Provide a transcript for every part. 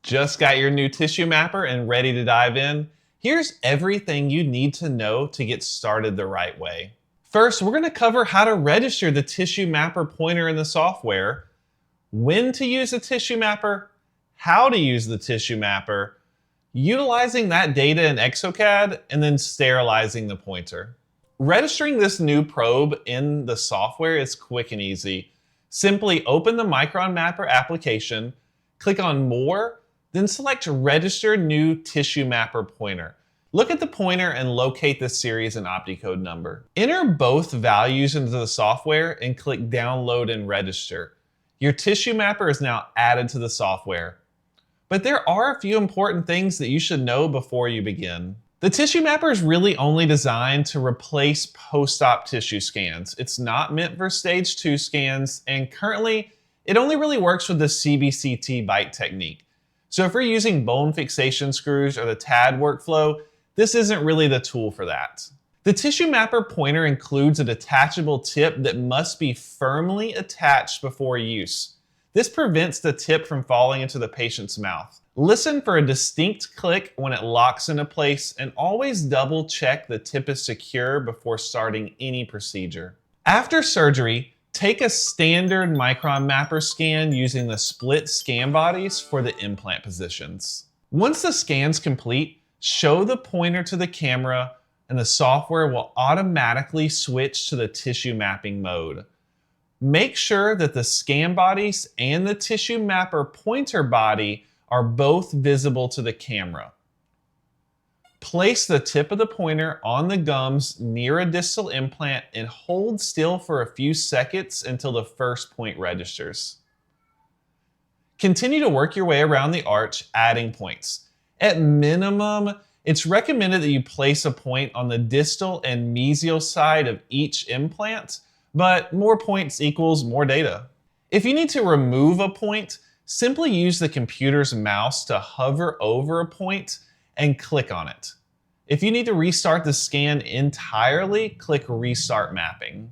Just got your new tissue mapper and ready to dive in? Here's everything you need to know to get started the right way. First, we're going to cover how to register the tissue mapper pointer in the software, when to use a tissue mapper, how to use the tissue mapper, utilizing that data in exocad, and then sterilizing the pointer. Registering this new probe in the software is quick and easy. Simply open the MicronMapper application, click on More, then select Register New Tissue Mapper Pointer. Look at the pointer and locate the series and opticode number. Enter both values into the software and click Download and Register. Your tissue mapper is now added to the software. But there are a few important things that you should know before you begin. The tissue mapper is really only designed to replace post-op tissue scans. It's not meant for stage 2 scans, and currently it only really works with the CBCT bite technique. So if you're using bone fixation screws or the TAD workflow, this isn't really the tool for that. The tissue mapper pointer includes a detachable tip that must be firmly attached before use. This prevents the tip from falling into the patient's mouth. Listen for a distinct click when it locks into place, and always double check the tip is secure before starting any procedure. After surgery, take a standard MicronMapper scan using the split scan bodies for the implant positions. Once the scan's complete, show the pointer to the camera and the software will automatically switch to the tissue mapping mode. Make sure that the scan bodies and the tissue mapper pointer body are both visible to the camera. Place the tip of the pointer on the gums near a distal implant and hold still for a few seconds until the first point registers. Continue to work your way around the arch, adding points. At minimum, it's recommended that you place a point on the distal and mesial side of each implant, but more points equals more data. If you need to remove a point, simply use the computer's mouse to hover over a point and click on it. If you need to restart the scan entirely, click Restart Mapping.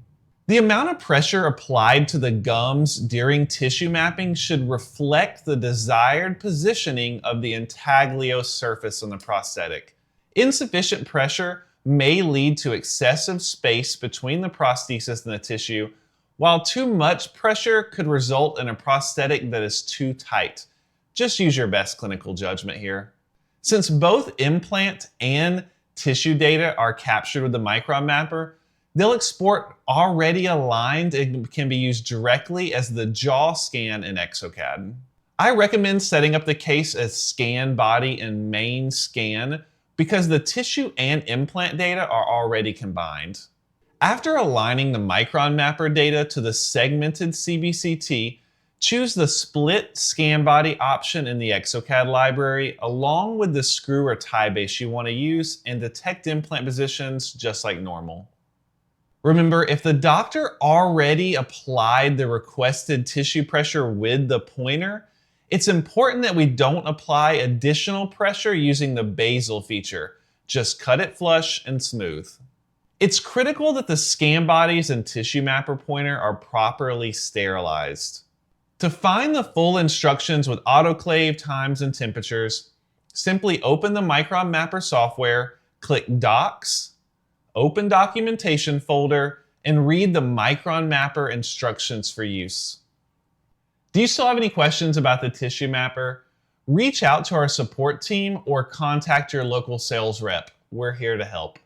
The amount of pressure applied to the gums during tissue mapping should reflect the desired positioning of the intaglio surface on the prosthetic. Insufficient pressure may lead to excessive space between the prosthesis and the tissue, while too much pressure could result in a prosthetic that is too tight. Just use your best clinical judgment here. Since both implant and tissue data are captured with the MicronMapper, they'll export already aligned and can be used directly as the jaw scan in exocad. I recommend setting up the case as scan body and main scan because the tissue and implant data are already combined. After aligning the MicronMapper data to the segmented CBCT, choose the split scan body option in the exocad library along with the screw or tie base you want to use and detect implant positions just like normal. Remember, if the doctor already applied the requested tissue pressure with the pointer, it's important that we don't apply additional pressure using the basal feature. Just cut it flush and smooth. It's critical that the scan bodies and tissue mapper pointer are properly sterilized. To find the full instructions with autoclave times and temperatures, simply open the MicronMapper software, click Docs, open Documentation folder, and read the MicronMapper instructions for use. Do you still have any questions about the tissue mapper? Reach out to our support team or contact your local sales rep. We're here to help.